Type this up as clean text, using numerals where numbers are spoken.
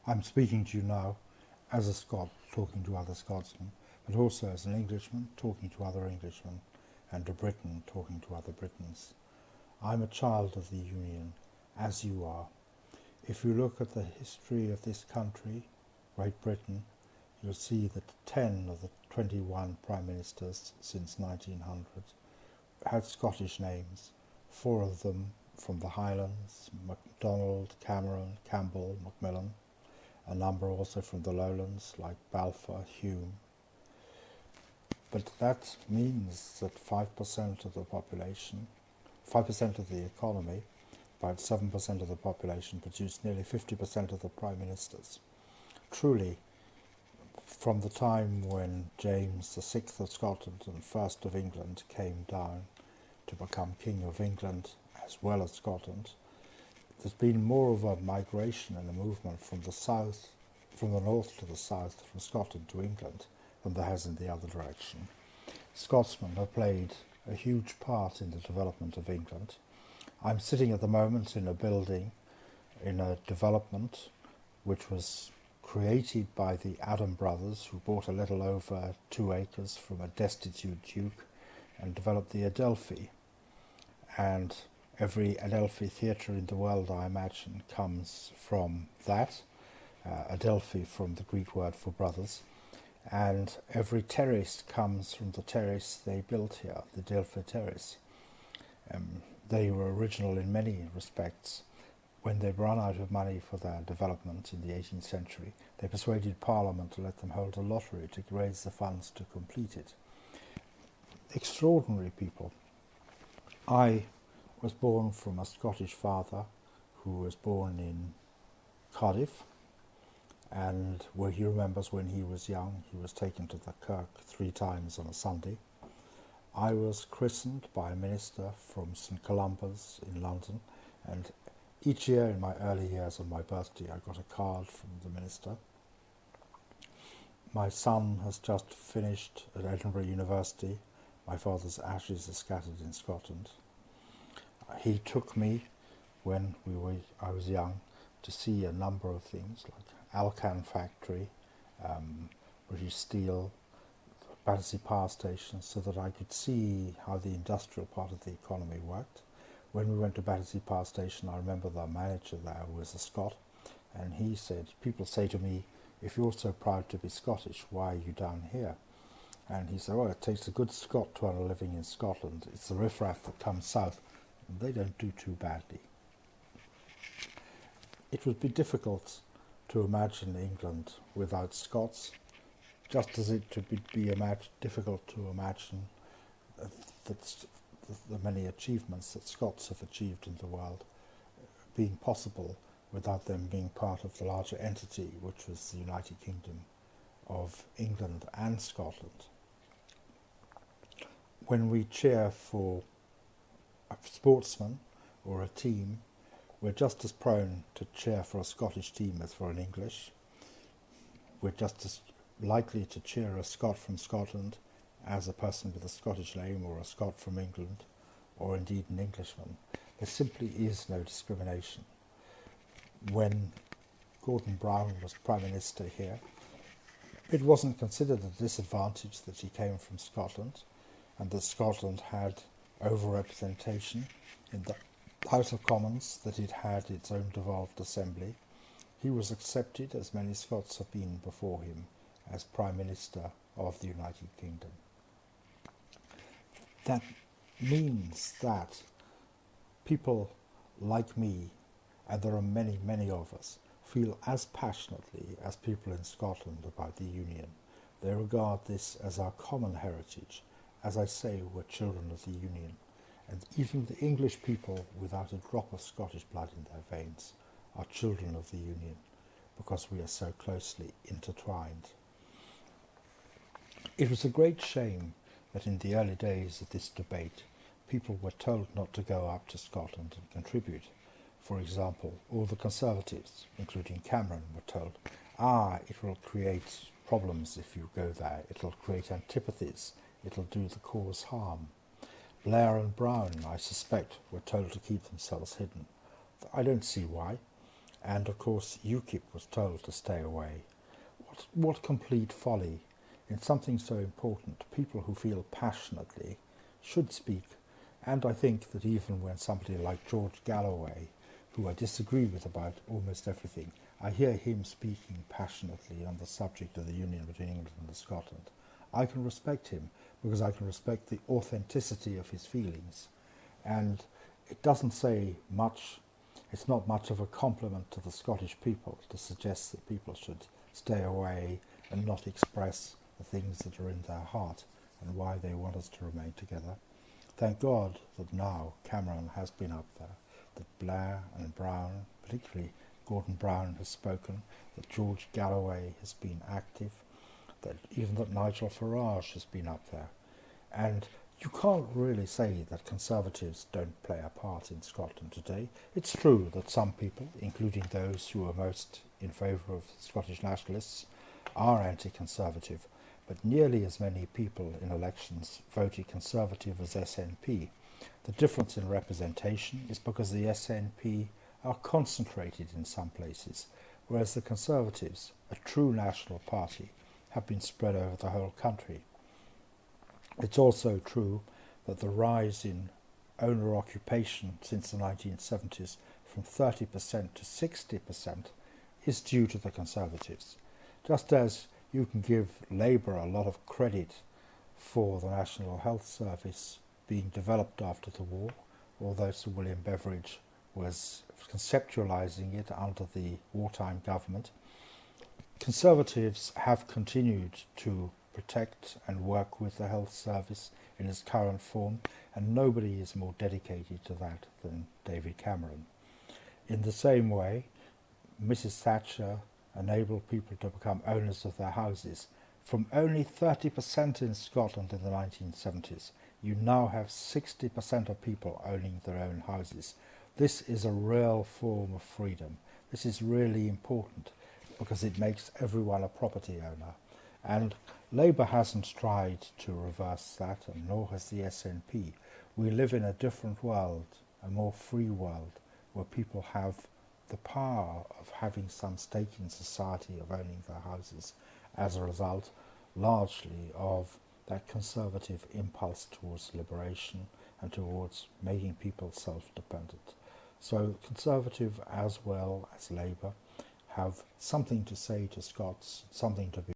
I'm speaking to you now as a Scot talking to other Scotsmen, but also as an Englishman talking to other Englishmen, and a Briton talking to other Britons. I'm a child of the Union, as you are. If you look at the history of this country, Great Britain, you'll see that 10 of the 21 Prime Ministers since 1900 had Scottish names, 4 of them from the Highlands, MacDonald, Cameron, Campbell, Macmillan, a number also from the lowlands like Balfour, Hume. But that means that 5% of the population, 5% of the economy, about 7% of the population produced nearly 50% of the prime ministers. Truly, from the time when James VI of Scotland and First of England came down to become King of England as well as Scotland, there's been more of a migration and a movement from the south, from the north to the south, from Scotland to England, than there has in the other direction. Scotsmen have played a huge part in the development of England. I'm sitting at the moment in a building, in a development which was created by the Adam brothers, who bought a little over 2 acres from a destitute duke and developed the Adelphi. And every Adelphi theatre in the world, I imagine, comes from that. Adelphi from the Greek word for brothers. And every terrace comes from the terrace they built here, the Adelphi Terrace. They were original in many respects. When they ran out of money for their development in the 18th century, they persuaded Parliament to let them hold a lottery to raise the funds to complete it. Extraordinary people. I was born from a Scottish father who was born in Cardiff, and where he remembers when he was young, he was taken to the kirk 3 times on a Sunday. I was christened by a minister from St Columba's in London, and each year in my early years on my birthday I got a card from the minister. My son has just finished at Edinburgh University. My father's ashes are scattered in Scotland. He took me when I was young to see a number of things like Alcan factory, British Steel, Battersea Power Station, so that I could see how the industrial part of the economy worked. When we went to Battersea Power Station, I remember the manager there was a Scot, and he said, people say to me, if you're so proud to be Scottish, why are you down here? And he said, well, it takes a good Scot to earn a living in Scotland. It's the riffraff that comes south, and they don't do too badly. It would be difficult to imagine England without Scots, just as it would be difficult to imagine that the many achievements that Scots have achieved in the world being possible without them being part of the larger entity which was the United Kingdom of England and Scotland. When we cheer for a sportsman or a team, we're just as prone to cheer for a Scottish team as for an English. We're just as likely to cheer a Scot from Scotland as a person with a Scottish name, or a Scot from England, or indeed an Englishman. There simply is no discrimination. When Gordon Brown was Prime Minister here, it wasn't considered a disadvantage that he came from Scotland, and that Scotland had overrepresentation in the House of Commons, that it had its own devolved assembly. He was accepted, as many Scots have been before him, as Prime Minister of the United Kingdom. That means that people like me, and there are many, many of us, feel as passionately as people in Scotland about the Union. They regard this as our common heritage. As I say, we're children of the Union. And even the English people, without a drop of Scottish blood in their veins, are children of the Union, because we are so closely intertwined. It was a great shame that in the early days of this debate, people were told not to go up to Scotland and contribute. For example, all the Conservatives, including Cameron, were told, it will create problems if you go there, it'll create antipathies, it'll do the cause harm. Blair and Brown, I suspect, were told to keep themselves hidden. I don't see why. And of course UKIP was told to stay away. What complete folly. In something so important, people who feel passionately should speak. And I think that even when somebody like George Galloway, who I disagree with about almost everything, I hear him speaking passionately on the subject of the union between England and Scotland, I can respect him because I can respect the authenticity of his feelings. And it doesn't say much, it's not much of a compliment to the Scottish people to suggest that people should stay away and not express the things that are in their heart and why they want us to remain together. Thank God that now Cameron has been up there, that Blair and Brown, particularly Gordon Brown, has spoken, that George Galloway has been active, that even that Nigel Farage has been up there. And you can't really say that Conservatives don't play a part in Scotland today. It's true that some people, including those who are most in favour of Scottish nationalists, are anti-Conservative, but nearly as many people in elections voted Conservative as SNP. The difference in representation is because the SNP are concentrated in some places, whereas the Conservatives, a true national party, have been spread over the whole country. It's also true that the rise in owner occupation since the 1970s from 30% to 60% is due to the Conservatives. Just as you can give Labour a lot of credit for the National Health Service being developed after the war, although Sir William Beveridge was conceptualising it under the wartime government, Conservatives have continued to protect and work with the health service in its current form, and nobody is more dedicated to that than David Cameron. In the same way, Mrs. Thatcher enabled people to become owners of their houses. From only 30% in Scotland in the 1970s, you now have 60% of people owning their own houses. This is a real form of freedom. This is really important because it makes everyone a property owner. And Labour hasn't tried to reverse that, and nor has the SNP. We live in a different world, a more free world, where people have the power of having some stake in society, of owning their houses, as a result largely of that conservative impulse towards liberation and towards making people self-dependent. So Conservative as well as Labour have something to say to Scots, something to be